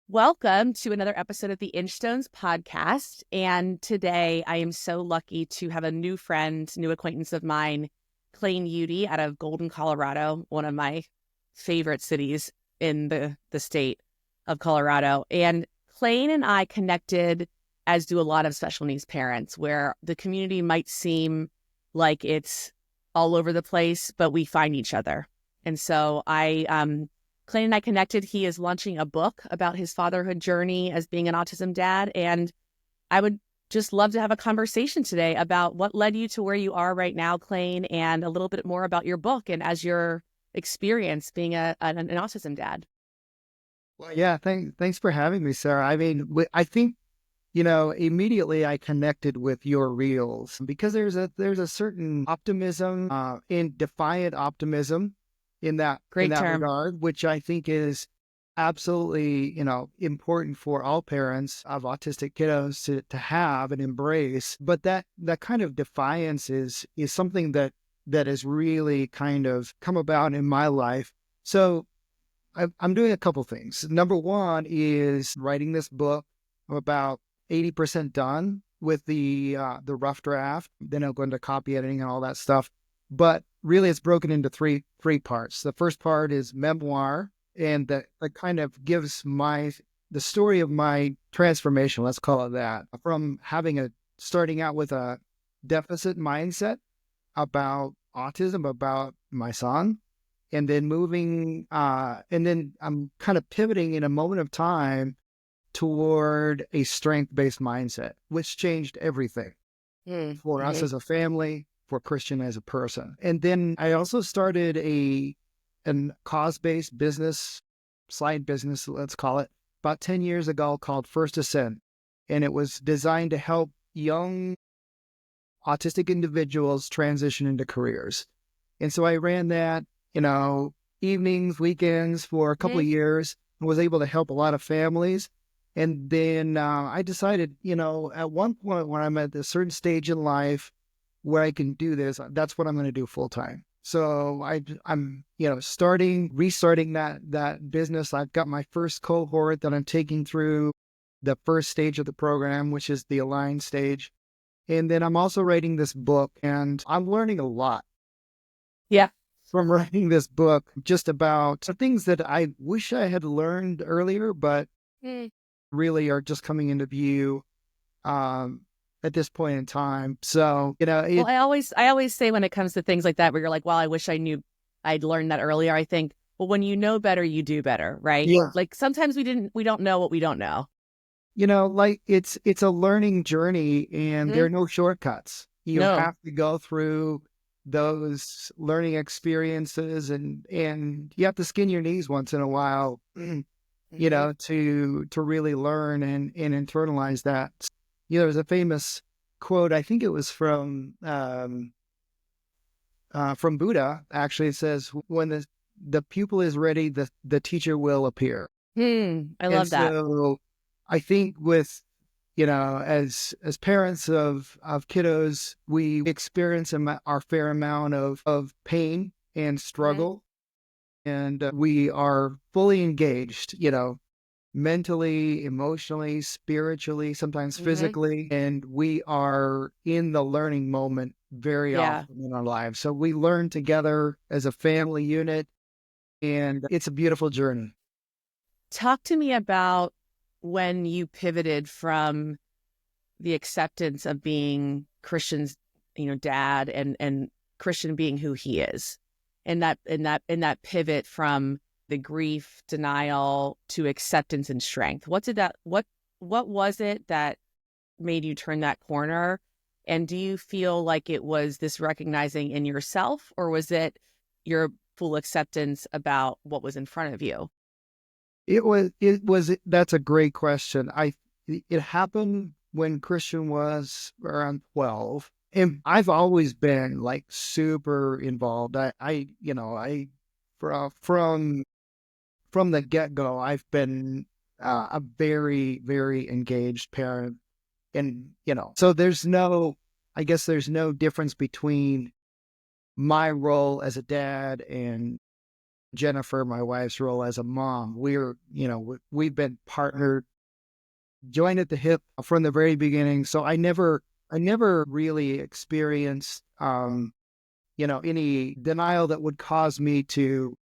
Welcome to another episode of the Inchstones podcast. And today I am so lucky to have a new friend, new acquaintance of mine, Clain Udy out of Golden, Colorado, one of my favorite cities in the state of Colorado. And Clain and I connected, as do a lot of special needs parents, where the community might seem like it's all over the place, but we find each other. And so Clain and I connected. He is launching a book about his fatherhood journey as being an autism dad. And I would just love to have a conversation today about what led you to where you are right now, Clain, and a little bit more about your book and as your experience being an autism dad. Well, yeah, thanks for having me, Sarah. I mean, I think, immediately I connected with your reels because there's a certain optimism, in defiant optimism in Great that term. regard, which I think is absolutely, important for all parents of autistic kiddos to have and embrace. But that kind of defiance is something that has really kind of come about in my life. So I'm doing a couple things. Number one is writing this book. I'm about 80% done with the rough draft. Then I'm going to copy editing and all that stuff. But really, it's broken into three parts. The first part is memoir, and that kind of gives the story of my transformation. Let's call it that, from starting out with a deficit mindset about autism, about my son, and then and then I'm kind of pivoting in a moment of time toward a strength-based mindset, which changed everything for us Mm-hmm. as a family, for Christian as a person. And then I also started an cause-based business, side business, let's call it, about 10 years ago called First Ascent. And it was designed to help young autistic individuals transition into careers. And so I ran that, evenings, weekends for a couple Mm-hmm. of years and was able to help a lot of families. And then I decided, at one point when I'm at a certain stage in life where I can do this, that's what I'm going to do full time. So I'm, restarting that business. I've got my first cohort that I'm taking through the first stage of the program, which is the Align stage. And then I'm also writing this book, and I'm learning a lot Yeah. from writing this book just about the things that I wish I had learned earlier, but Mm. really are just coming into view um, at this point in time. So, Well, I always say when it comes to things like that, where you're like, well, I wish I'd learned that earlier. I think, well, when you know better, you do better, right? yeah, Like sometimes we don't know what we don't know. like it's a learning journey and there Mm-hmm. are no shortcuts. You No. have to go through those learning experiences and you have to skin your knees once in a while Mm-hmm. to really learn and internalize that. There's a famous quote, I think it was from Buddha, actually. It says, when the pupil is ready, the teacher will appear. I And love that. so I think with, as parents of kiddos, we experience our fair amount of pain and Mm-hmm. struggle, and we are fully engaged, mentally, emotionally, spiritually, sometimes Mm-hmm. physically, and we are in the learning moment very Yeah. often in our lives. So we learn together as a family unit, and it's a beautiful journey. Talk to me about when you pivoted from the acceptance of being Christian's, dad and Christian being who he is. And that pivot from the grief, denial to acceptance and strength. What was it that made you turn that corner? And do you feel like it was this recognizing in yourself, or was it your full acceptance about what was in front of you? That's a great question. It happened when Christian was around 12. And I've always been like super involved. From the get-go, I've been a very, very engaged parent. And, so I guess there's no difference between my role as a dad and Jennifer, my wife's role as a mom. We've been partnered, joined at the hip from the very beginning. So I never really experienced, any denial that would cause me to,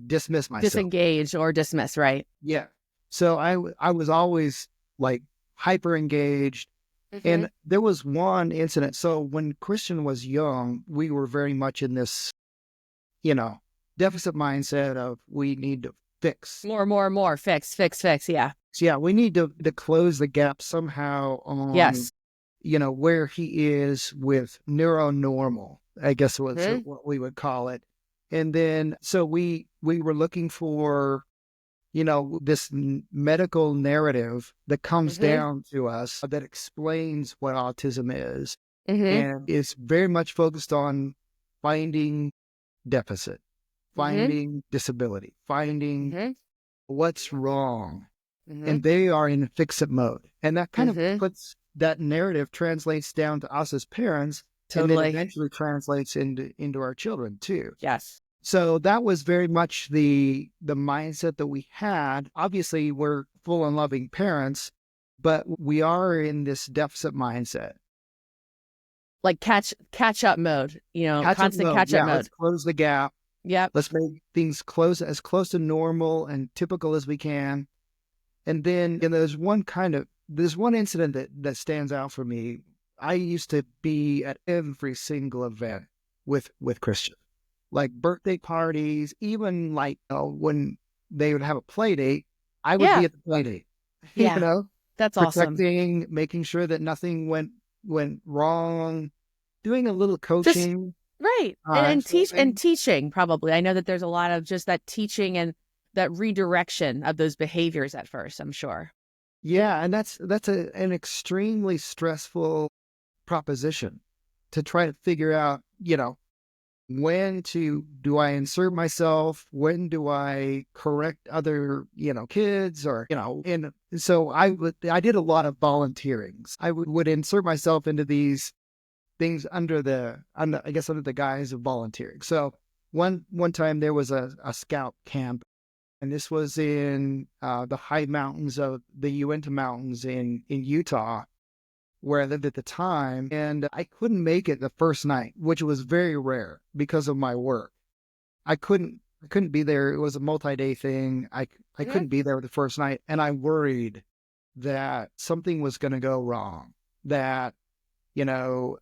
dismiss myself. Disengage or dismiss, right? Yeah. So I was always like hyper engaged. Mm-hmm. And there was one incident. So when Christian was young, we were very much in this, you know, deficit mindset of we need to fix. More. Fix, fix, fix. Yeah. So yeah, we need to close the gap somehow on, Yes. where he is with neuronormal, I guess was Mm-hmm. what we would call it. And then, so we were looking for, this medical narrative that comes Mm-hmm. down to us that explains what autism is Mm-hmm. and is very much focused on finding deficit, Mm-hmm. finding disability, finding Mm-hmm. what's wrong. Mm-hmm. And they are in fix it mode. And that kind of Mm-hmm. puts that narrative translates down to us as parents and then Totally. eventually translates into our children too. Yes. So that was very much the mindset that we had. Obviously, we're full and loving parents, but we are in this deficit mindset. Like catch up mode, Catch up constant mode. catch up Yeah, let's mode. close the gap. Yep. Let's make things as close to normal and typical as we can. And then there's one incident that stands out for me. I used to be at every single event with Christian, like birthday parties, even like when they would have a play date, I would be Yeah. at the play date, Yeah. That's awesome. protecting, making sure that nothing went wrong, doing a little Just coaching. right. And teaching probably. I know that there's a lot of just that teaching and that redirection of those behaviors at first, I'm sure. Yeah, and that's an extremely stressful proposition to try to figure out, when do I insert myself? When do I correct other, kids or, and so I did a lot of volunteering. I would insert myself into these things under the guise of volunteering. So one time there was a scout camp, and this was in the high mountains of the Uinta Mountains in Utah, where I lived at the time. And I couldn't make it the first night, which was very rare because of my work. I couldn't be there. It was a multi-day thing. I Mhm. couldn't be there the first night. And I worried that something was going to go wrong, that, you know,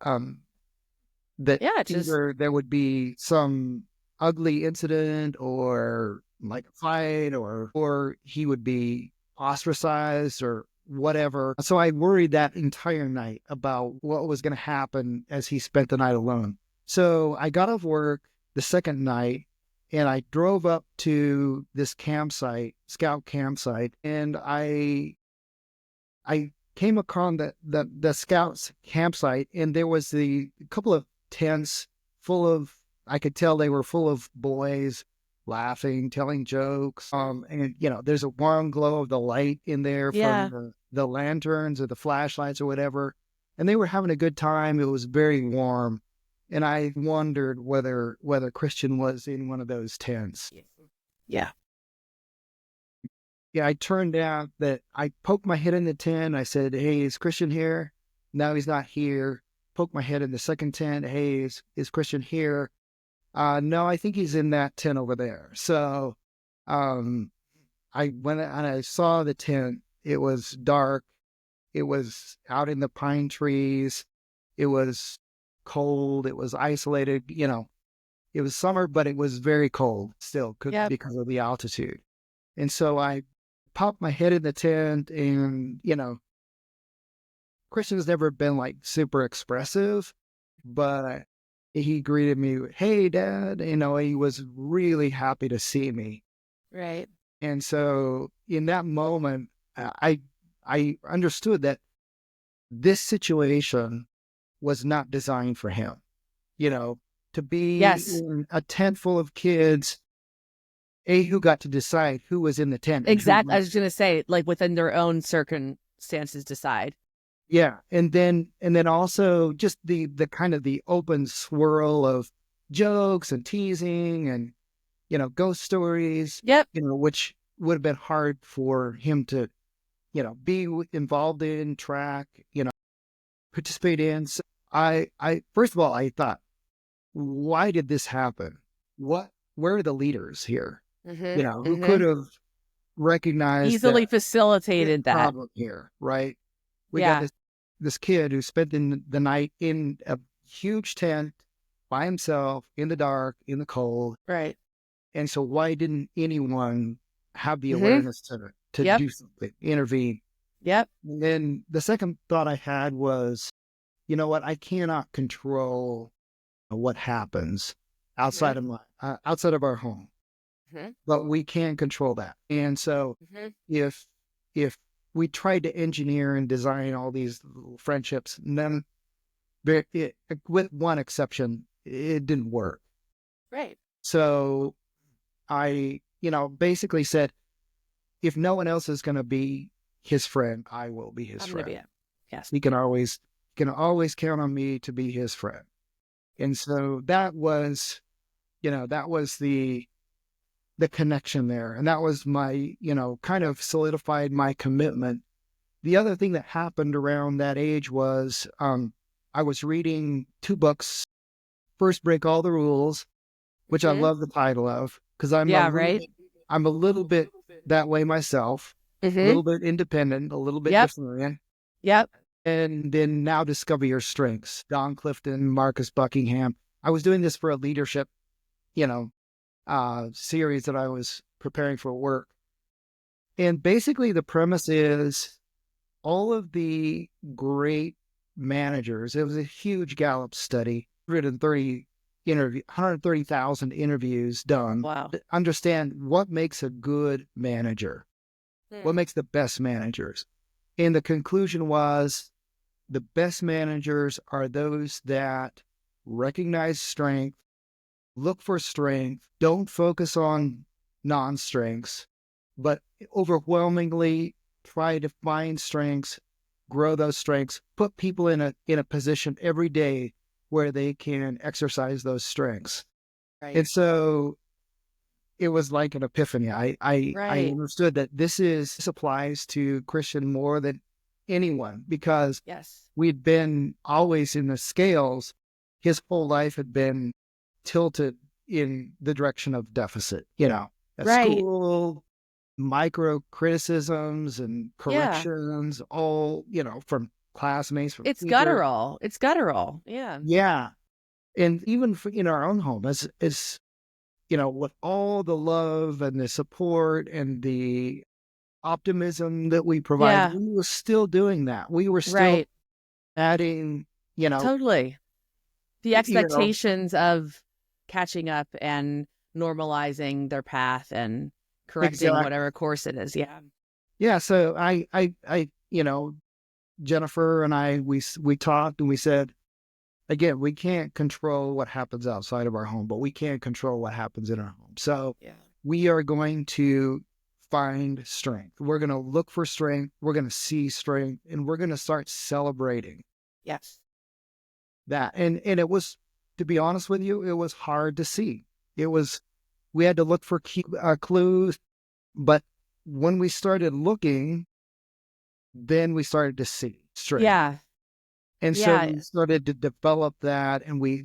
that Yeah, just either there would be some ugly incident or like a fight or he would be ostracized or whatever. So I worried that entire night about what was going to happen as he spent the night alone. So I got off work the second night and I drove up to this scout campsite, and I came upon the scouts campsite, and there was a couple of tents full of, I could tell they were full of boys laughing, telling jokes. And there's a warm glow of the light in there from yeah. the lanterns or the flashlights or whatever. And they were having a good time. It was very warm. And I wondered whether Christian was in one of those tents. Yeah. Yeah, I turned out that I poked my head in the tent. I said, "Hey, is Christian here?" No, he's not here. Poked my head in the second tent. "Hey, is Christian here?" No, I think he's in that tent over there. So, um, I went and I saw the tent. It was dark. It was out in the pine trees. It was cold. It was isolated. It was summer, but it was very cold still Yep. because of the altitude. And so I popped my head in the tent, and, Christian's never been like super expressive, but he greeted me, "Hey, Dad." He was really happy to see me. Right. And so in that moment, I understood that this situation was not designed for him, to be Yes. in a tent full of kids, who got to decide who was in the tent and who Exactly. I wasn't. was gonna say, like within their own circumstances decide. Yeah, and then also just the kind of the open swirl of jokes and teasing and ghost stories, Yep. which would have been hard for him to, be involved in, track, participate in. So first of all, I thought, why did this happen? Where are the leaders here? Who could have recognized Easily that facilitated that. problem here, right? We got Yeah. this kid who spent the night in a huge tent by himself in the dark, in the cold. Right. And so why didn't anyone have the Mm-hmm. awareness to Yep. do something, intervene? Yep. And then the second thought I had was, you know what? I cannot control what happens outside of outside of our home, Mm-hmm. but we can control that. And so Mm-hmm. if we tried to engineer and design all these little friendships, and then with one exception, it didn't work. Right. So I, basically said, if no one else is going to be his friend, I will be his I'm friend. gonna be it. Yes. He can always count on me to be his friend. And so that was the connection there. And that was my, kind of solidified my commitment. The other thing that happened around that age was, I was reading 2 books, First Break All the Rules, which I love the title of, because I'm a little bit that way myself, a little bit independent, a little bit different. Yep. And then Now Discover Your Strengths, Don Clifton, Marcus Buckingham. I was doing this for a leadership, series that I was preparing for work. And basically the premise is all of the great managers, it was a huge Gallup study, 130,000 interviews done. Wow. To understand what makes a good manager, what makes the best managers. And the conclusion was the best managers are those that recognize strength, look for strength, don't focus on non-strengths, but overwhelmingly try to find strengths, grow those strengths, put people in a position every day where they can exercise those strengths. Right. And so it was like an epiphany. I understood that this applies to Christian more than anyone, because we'd been always in the scales. His whole life had been tilted in the direction of deficit, at school, micro criticisms and corrections, all, from classmates. It's guttural. It's guttural. Yeah. Yeah. And even in our own home, as with all the love and the support and the optimism that we provide, we were still doing that. We were still adding, totally the expectations of catching up and normalizing their path and correcting whatever course it is. Yeah. Yeah. So I, Jennifer and I, we talked and we said, again, we can't control what happens outside of our home, but we can control what happens in our home. So we are going to find strength. We're going to look for strength. We're going to see strength, and we're going to start celebrating. Yes. That. And it was, to be honest with you, it was hard to see. We had to look for clues, but when we started looking, then we started to see strength. Yeah. And so we started to develop that, and we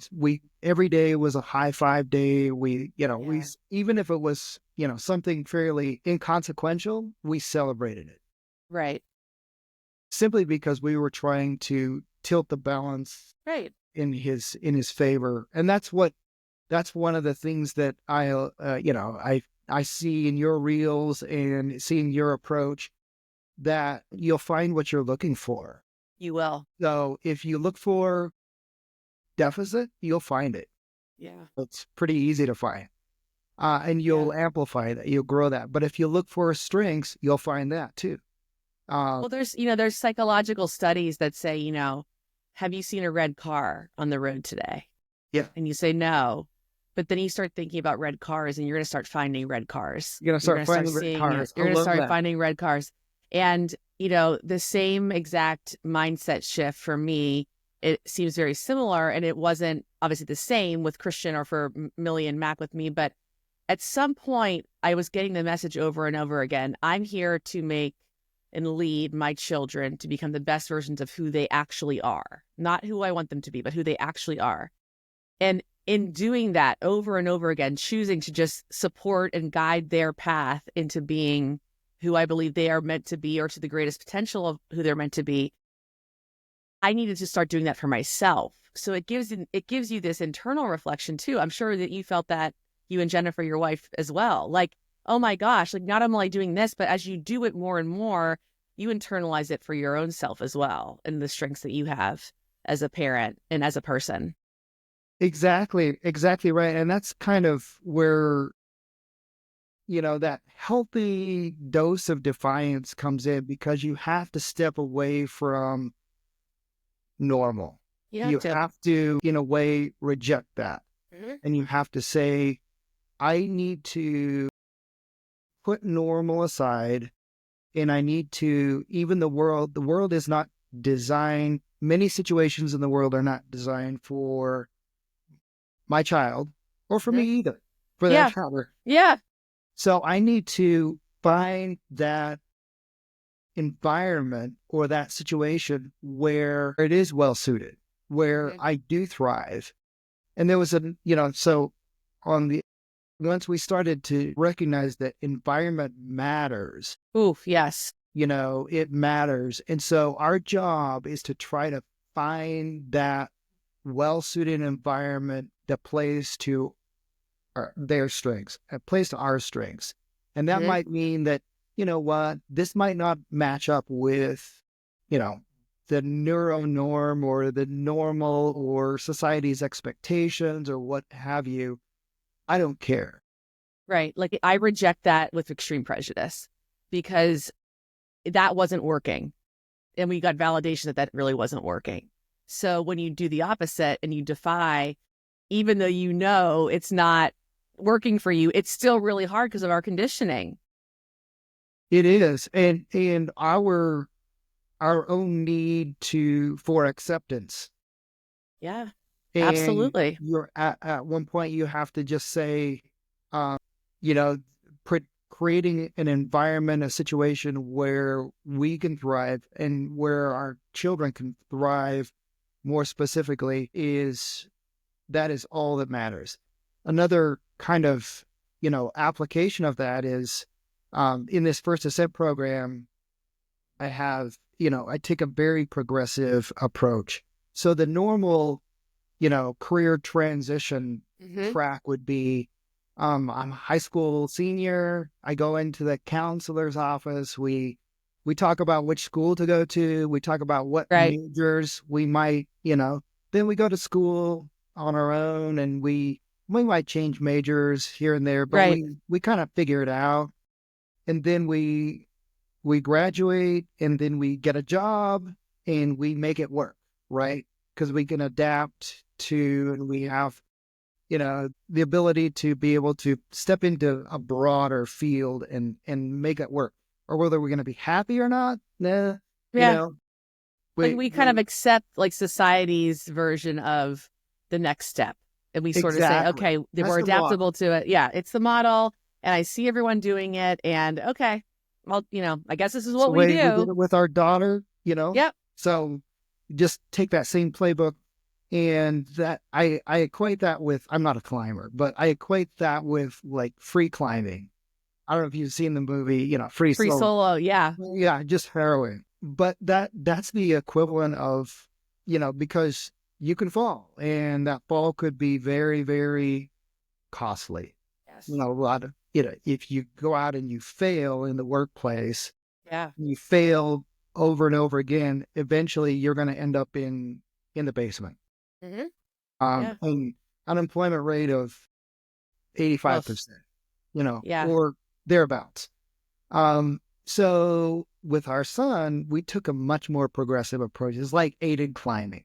every day was a high five day. We even if it was, something fairly inconsequential, we celebrated it. Right. Simply because we were trying to tilt the balance in his favor. And that's one of the things that I see in your reels and seeing your approach, that you'll find what you're looking for. You will. So if you look for deficit, you'll find it. Yeah. It's pretty easy to find. And you'll amplify that, you'll grow that. But if you look for strengths, you'll find that too. Well, there's psychological studies that say, have you seen a red car on the road today? Yeah. And you say no. But then you start thinking about red cars, and you're going to start finding red cars. You're going to start finding red cars. You're going to start finding red cars. And, the same exact mindset shift for me, it seems very similar. And it wasn't obviously the same with Christian or for Millie and Mac with me, but at some point, I was getting the message over and over again. I'm here to make and lead my children to become the best versions of who they actually are, not who I want them to be, but who they actually are. And in doing that over and over again, choosing to just support and guide their path into being who I believe they are meant to be, or to the greatest potential of who they're meant to be, I needed to start doing that for myself. So it gives you this internal reflection too. I'm sure that you felt that, you and Jennifer, your wife, as well. Like, oh my gosh, like not only am I doing this, but as you do it more and more, you internalize it for your own self as well, and the strengths that you have as a parent and as a person. Exactly right. And that's kind of where, that healthy dose of defiance comes in, because you have to step away from normal. You have You to. have to, in a way, reject that. Mhm. And you have to say, I need to put normal aside, and I need to, even the world is not designed, many situations in the world are not designed for my child, or for me Mhm. either, for that Yeah. child. Yeah. So I need to find that environment or that situation where it is well suited, where Mhm. I do thrive. And there was so on the, once we started to recognize that environment matters, Oof. Yes. it matters. And so our job is to try to find that well suited environment that plays to their strengths, plays to our strengths. And that Mhm. might mean that, this might not match up with, you know, the neuro norm or the normal or society's expectations or what have you. I don't care. Right. Like, I reject that with extreme prejudice, because that wasn't working. And we got validation that that really wasn't working. So when you do the opposite and you defy, even though you know it's not working for you, it's still really hard because of our conditioning. It is. And our own need for acceptance. Yeah, And absolutely. you're at one point you have to just say, uh, you know, creating an environment, a situation where we can thrive and where our children can thrive more specifically, that is all that matters. Another kind of, application of that is, in this first Ascent program, I take a very progressive approach. So the normal, career transition Hmm. track would be, I'm a high school senior. I go into the counselor's office. We talk about which school to go to. We talk about what Right, majors we might, then we go to school on our own, and we might change majors here and there, but right. we kind of figure it out. And then we graduate, and then we get a job, and we make it work, right? Because we can adapt to, and we have, the ability to be able to step into a broader field and make it work. Or whether we're going to be happy or not, nah, you Yeah. know, Like, we, we kind of we accept like society's version of the next step. And we sort of say, exactly. okay, That's we're the model. adaptable to it. Yeah, it's the model. And I see everyone doing it. And okay, well, I guess this is It's the what we way we did do. it with our daughter. Yep. So just take that same playbook. And that I equate that with, I'm not a climber, but I equate that with like free climbing. I don't know if you've seen the movie, Free Free Solo. solo. Yeah. Yeah, just harrowing. But that's the equivalent of, because you can fall, and that fall could be very, very costly. Yes. A lot of, if you go out and you fail in the workplace, Yeah. you fail over and over again, eventually you're going to end up in the basement. Hmm. Yeah. And unemployment rate of Oof. 85%, Yeah. or thereabouts. So with our son, we took a much more progressive approach. It's like aided climbing.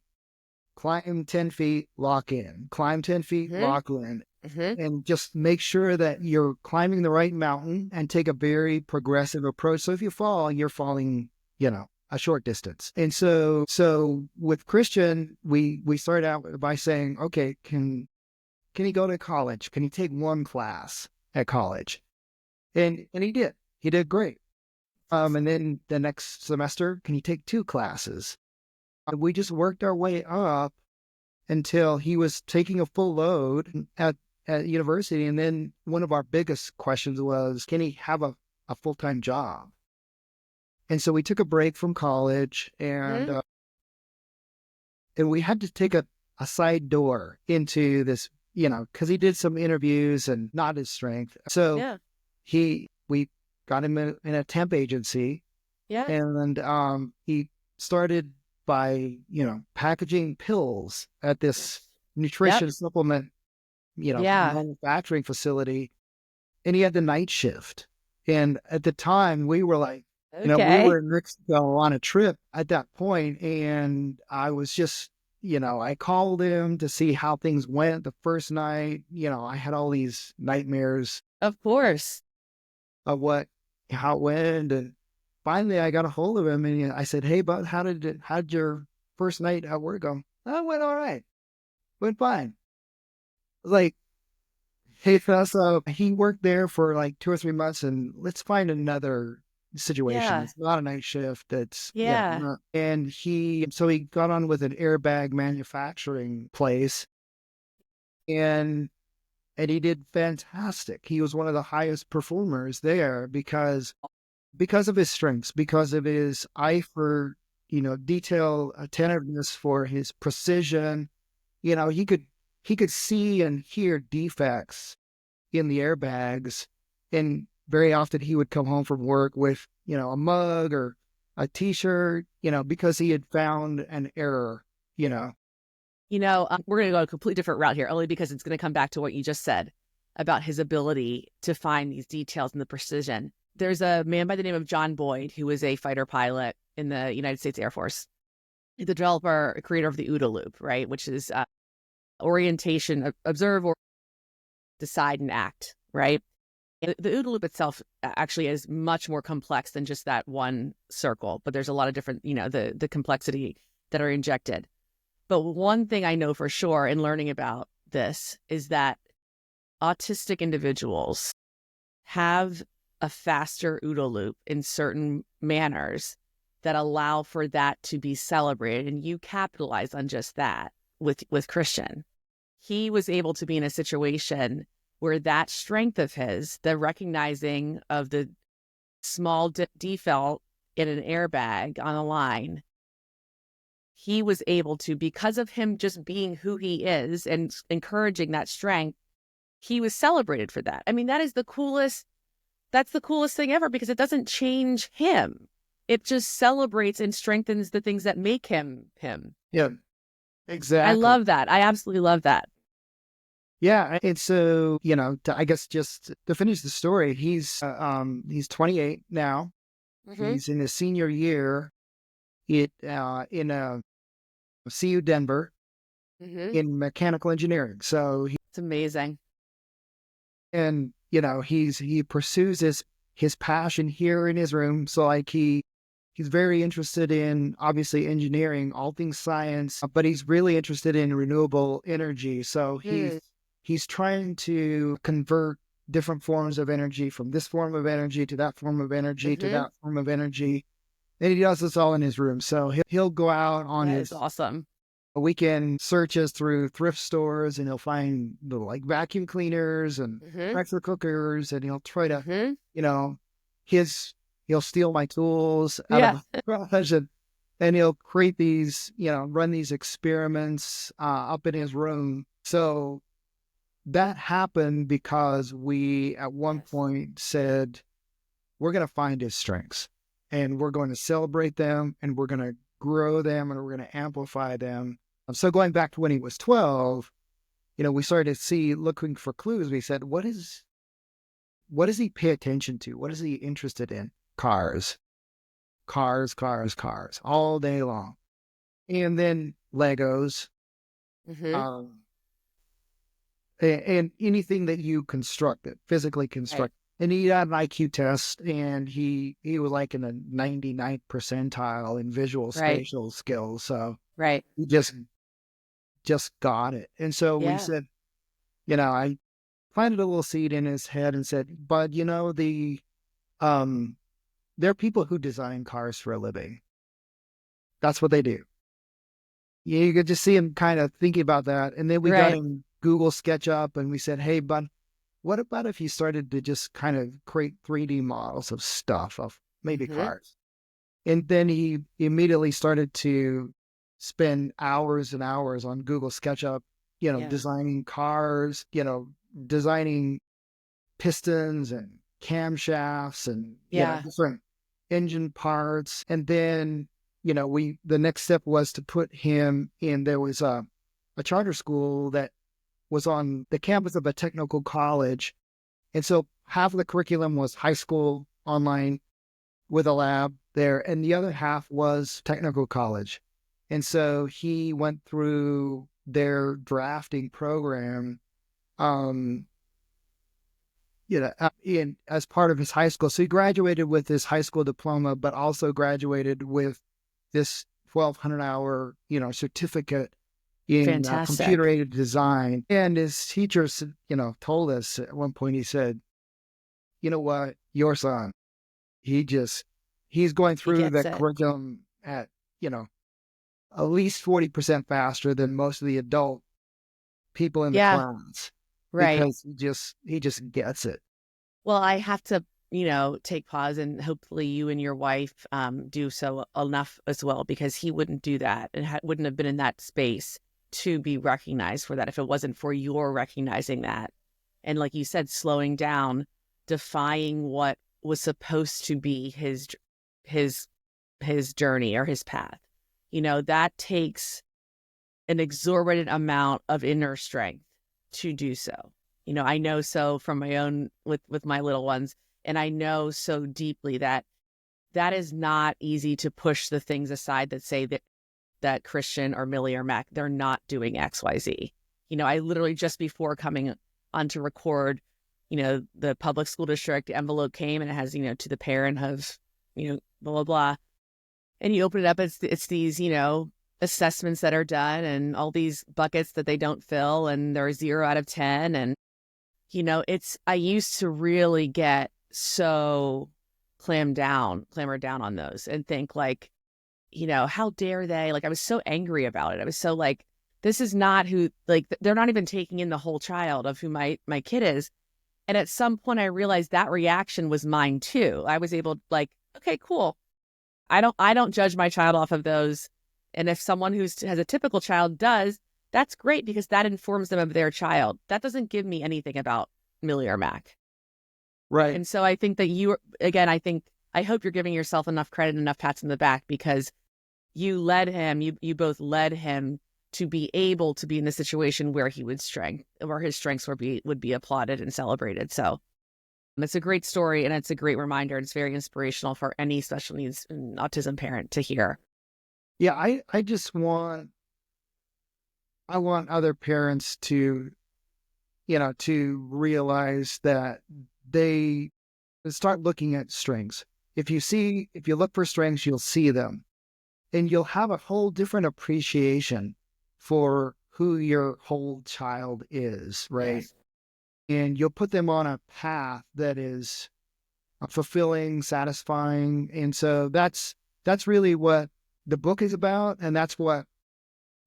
Climb 10 feet, lock in. Climb 10 feet, Hmm. lock in. Hmm. And just make sure that you're climbing the right mountain and take a very progressive approach. So if you fall, you're falling, a short distance. And so with Christian, we started out by saying, okay, can he go to college? Can he take one class? at college. And he did great. And then the next semester, can you take 2 classes? We just worked our way up until he was taking a full load at university. And then one of our biggest questions was, can he have a full-time job? And so we took a break from college, Mm-hmm. and we had to take a side door into this, because he did some interviews and not his strength. So Yeah. we got him in a temp agency, Yeah. and he started by, packaging pills at this Yep. nutrition supplement, Yeah. manufacturing facility. And he had the night shift. And at the time we were like, we Okay. were in Mexico on a trip at that point, and I was just, I called him to see how things went the first night. I had all these nightmares Of course. of how it went. And finally I got a hold of him, and I said, "Hey, bud, how'd your first night at work go?" "Oh, it went all right. Went fine." Like, hey, so he worked there for like 2 or 3 months, and let's find another situation. Yeah. It's not a night shift. It's Yeah. and he got on with an airbag manufacturing place, and he did fantastic. He was one of the highest performers there because of his strengths, because of his eye for, detail, attentiveness, for his precision. He could see and hear defects in the airbags. And very often he would come home from work with, a mug or a t-shirt, because he had found an error, you know. We're going to go a completely different route here, only because it's going to come back to what you just said about his ability to find these details and the precision. There's a man by the name of John Boyd, who was a fighter pilot in the United States Air Force, the developer, creator of the OODA loop, right? Which is orientation, observe, or decide and act, right? The OODA loop itself actually is much more complex than just that one circle, but there's a lot of different, the complexity that are injected. But one thing I know for sure in learning about this is that autistic individuals have a faster OODA loop in certain manners that allow for that to be celebrated. And you capitalize on just that with Christian. He was able to be in a situation where that strength of his, the recognizing of the small defect in an airbag on a line, he was able to, because of him just being who he is and encouraging that strength, he was celebrated for that. I mean, that's the coolest thing ever, because it doesn't change him. It just celebrates and strengthens the things that make him him. Yeah, I exactly. love that. I absolutely love that. Yeah. And so, I guess just to finish the story, he's 28 now. Mm-hmm. He's in his senior year in CU Denver Mm-hmm. in mechanical engineering. So It's amazing. he pursues his passion here in his room. So like he's very interested in, obviously, engineering, all things science, but he's really interested in renewable energy. So he's trying to convert different forms of energy, from this form of energy to that form of energy to Mm-hmm. that form of energy. And he does this all in his room. So he'll go out on That is his awesome. weekend searches through thrift stores, and he'll find little like vacuum cleaners and Mm-hmm. pressure cookers, and he'll try to, Mm-hmm. you know, his he'll steal my tools out of Yeah. my garage, and he'll create these, run these experiments up in his room. So that happened because we at one Yes. point said, we're going to find his strengths, and we're going to celebrate them, and we're going to grow them, and we're going to amplify them. So going back to when he was 12, we started to looking for clues. We said, what does he pay attention to? What is he interested in? Cars, cars, cars, cars, all day long. And then Legos, Mm-hmm. um, and anything that you physically Right. construct. And he had an IQ test, and he was like in the 99th percentile in visual Right. spatial skills. So Right. he just got it. And so we Yeah. said, I planted a little seed in his head and said, "Bud, um, there are people who design cars for a living. That's what they do." You could just see him kind of thinking about that. And then we got Right. him Google SketchUp and we said, "Hey, bud, what about if you started to just kind of create 3D models of stuff, of maybe Hmm. cars?" And then he immediately started to spend hours and hours on Google SketchUp, Yeah. designing cars, designing pistons and camshafts and, Yeah. different engine parts. And then, the next step was to put him in, there was a charter school that was on the campus of a technical college. And so half of the curriculum was high school online with a lab there, and the other half was technical college. And so he went through their drafting program, um, in as part of his high school. So he graduated with his high school diploma, but also graduated with this 1,200 hour, certificate in computer Fantastic. aided design. And his teachers, told us at one point, he said, "You know what, your son, he just, he's going He through the gets it. curriculum at, you know, at least 40% faster than most of the adult people in the Yeah. class Right. because he just gets it." Well, I have to, take pause, and hopefully you and your wife do so enough as well, because he wouldn't do that and wouldn't have been in that space to be recognized for that if it wasn't for your recognizing that. And like you said, slowing down, defying what was supposed to be his his journey or his path. That takes an exorbitant amount of inner strength to do so. I know so from my own with my little ones, and I know so deeply that that is not easy to push the things aside that say that Christian or Millie or Mac, they're not doing XYZ. I literally just before coming on to record, the public school district envelope came and it has, to the parent of, blah, blah, blah. And you open it up, it's these, assessments that are done and all these buckets that they don't fill, and they're 0 out of 10. And, I used to really get so clamor down on those and think like, how dare they? Like, I was so angry about it. I was so like, this is not who, like, they're not even taking in the whole child of who my kid is. And at some point I realized that reaction was mine too. I was able, like, okay, cool. I don't judge my child off of those. And if someone who has a typical child does, that's great because that informs them of their child. That doesn't give me anything about Millie or Mac. Right. And so I think that again, I hope you're giving yourself enough credit, enough pats on the back, because you both led him to be able to be in the situation where where his strengths would be applauded and celebrated. So it's a great story, and it's a great reminder. It's very inspirational for any special needs and autism parent to hear. Yeah, I want other parents to, to realize that they start looking at strengths. If you look for strengths, you'll see them, and you'll have a whole different appreciation for who your whole child is, right? Yes. And you'll put them on a path that is fulfilling, satisfying. And so that's really what the book is about, and that's what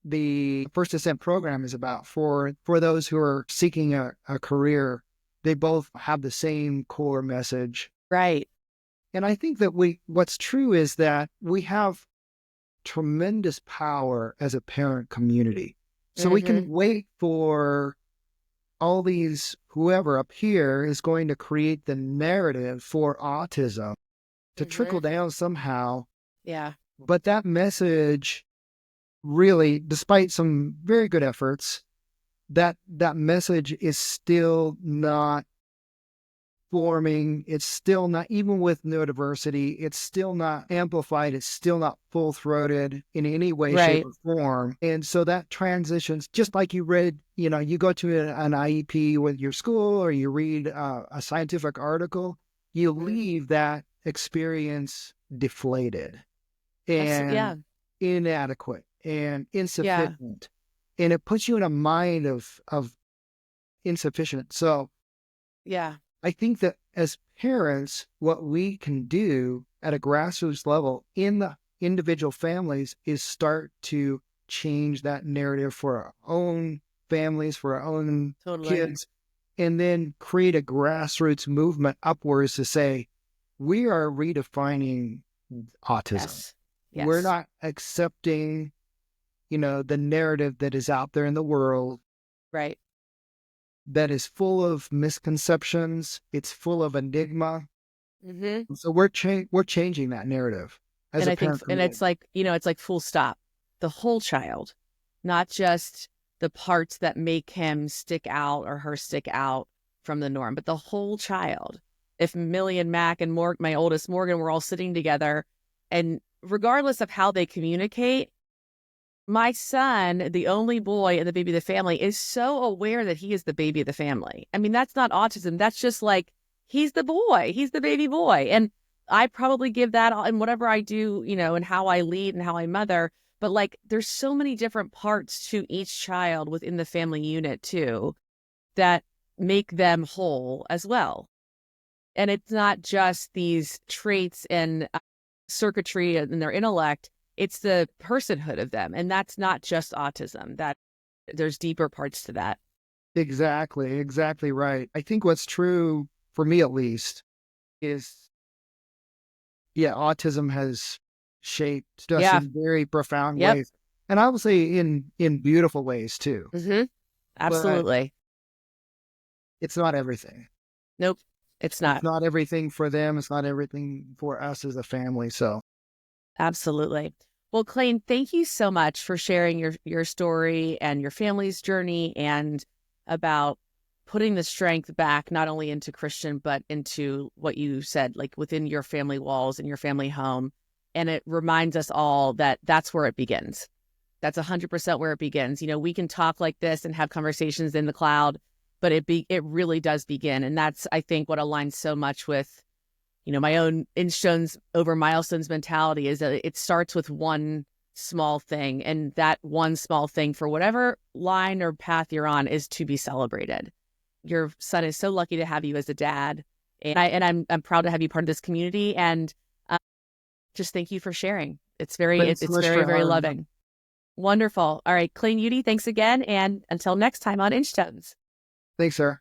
the First Ascent program is about for those who are seeking a career. They both have the same core message. Right. And I think that what's true is that we have tremendous power as a parent community. So we Mm-hmm. can wait for all these, whoever up here is going to create the narrative for autism to Mm-hmm. trickle down somehow. Yeah. But that message really, despite some very good efforts, that message is still not forming. It's still not, even with neurodiversity, it's still not amplified. It's still not full throated in any way, shape, Right. or form. And so that transitions, just like you read, you go to an IEP with your school or you read a scientific article, you Mhm. leave that experience deflated Yeah. and inadequate and Yeah. insufficient. And it puts you in a mind of insufficient. So Yeah. I think that as parents, what we can do at a grassroots level in the individual families is start to change that narrative for our own families, for our own Totally. kids, and then create a grassroots movement upwards to say, we are redefining autism. Yes. We're Yes. not accepting, the narrative that is out there in the world Right. that is full of misconceptions. It's full of enigma. Hmm. So we're changing that narrative as And a I think, parent and it's community. like, it's like full stop, the whole child, not just the parts that make him stick out or her stick out from the norm, but the whole child. If Millie and Mac and my oldest Morgan, were all sitting together, and regardless of how they communicate, my son, the only boy and the baby of the family, is so aware that he is the baby of the family. I mean, that's not autism. That's just like, he's the boy, he's the baby boy. And I probably give that in whatever I do, and how I lead and how I mother. But like, there's so many different parts to each child within the family unit, too, that make them whole as well. And it's not just these traits and circuitry and their intellect, it's the personhood of them. And that's not just autism, that there's deeper parts to that. Exactly, exactly right. I think what's true for me at least is, yeah, autism has shaped us Yeah. in very profound Yep. ways. And I would say in beautiful ways too. Hmm. But Absolutely. it's not everything. Nope. It's It's not. not everything for them. It's not everything for us as a family. So Absolutely. Well, Clain, thank you so much for sharing your story and your family's journey, and about putting the strength back not only into Christian but into what you said, like within your family walls and your family home. And it reminds us all that that's where it begins. That's 100% where it begins. We can talk like this and have conversations in the cloud, but it really does begin. And that's, I think, what aligns so much with, my own Inchstones over milestones mentality, is that it starts with one small thing. And that one small thing, for whatever line or path you're on, is to be celebrated. Your son is so lucky to have you as a dad. And I'm proud to have you part of this community. And uh, just thank you for sharing. thanks so It's much very, for very having me. loving. Wonderful. All right, Clain Udy, thanks again. And until next time on Inchtones. Thanks, sir.